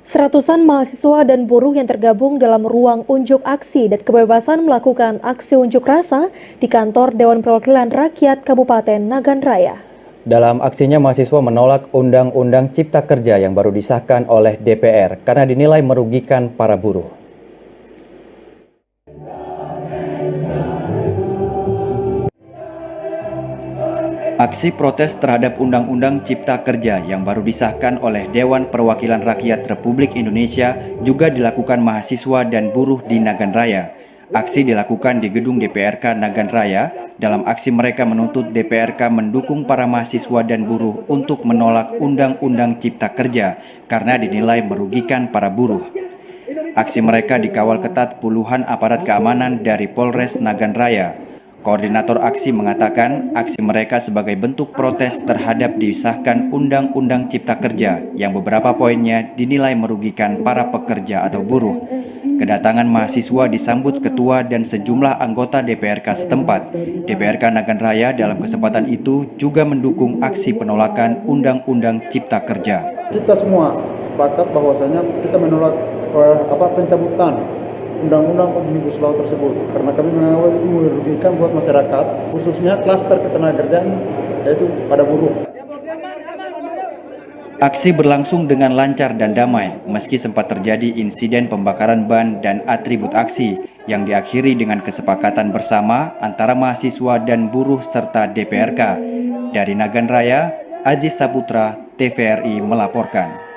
Seratusan mahasiswa dan buruh yang tergabung dalam ruang unjuk aksi dan kebebasan melakukan aksi unjuk rasa di kantor Dewan Perwakilan Rakyat Kabupaten Nagan Raya. Dalam aksinya, mahasiswa menolak Undang-Undang Cipta Kerja yang baru disahkan oleh DPR karena dinilai merugikan para buruh. Aksi protes terhadap Undang-Undang Cipta Kerja yang baru disahkan oleh Dewan Perwakilan Rakyat Republik Indonesia juga dilakukan mahasiswa dan buruh di Nagan Raya. Aksi dilakukan di gedung DPRK Nagan Raya. Dalam aksi mereka menuntut DPRK mendukung para mahasiswa dan buruh untuk menolak Undang-Undang Cipta Kerja karena dinilai merugikan para buruh. Aksi mereka dikawal ketat puluhan aparat keamanan dari Polres Nagan Raya. Koordinator aksi mengatakan aksi mereka sebagai bentuk protes terhadap disahkan Undang-Undang Cipta Kerja yang beberapa poinnya dinilai merugikan para pekerja atau buruh. Kedatangan mahasiswa disambut ketua dan sejumlah anggota DPRK setempat. DPRK Nagan Raya dalam kesempatan itu juga mendukung aksi penolakan Undang-Undang Cipta Kerja. Kita semua sepakat bahwasanya kita menolak pencabutan Undang-Undang Omnibus Law tersebut karena kami menganggap itu merugikan buat masyarakat, khususnya klaster ketenagakerjaan yaitu pada buruh. Aksi berlangsung dengan lancar dan damai, meski sempat terjadi insiden pembakaran ban dan atribut aksi yang diakhiri dengan kesepakatan bersama antara mahasiswa dan buruh serta DPRK. Dari Nagan Raya, Aziz Saputra, TVRI melaporkan.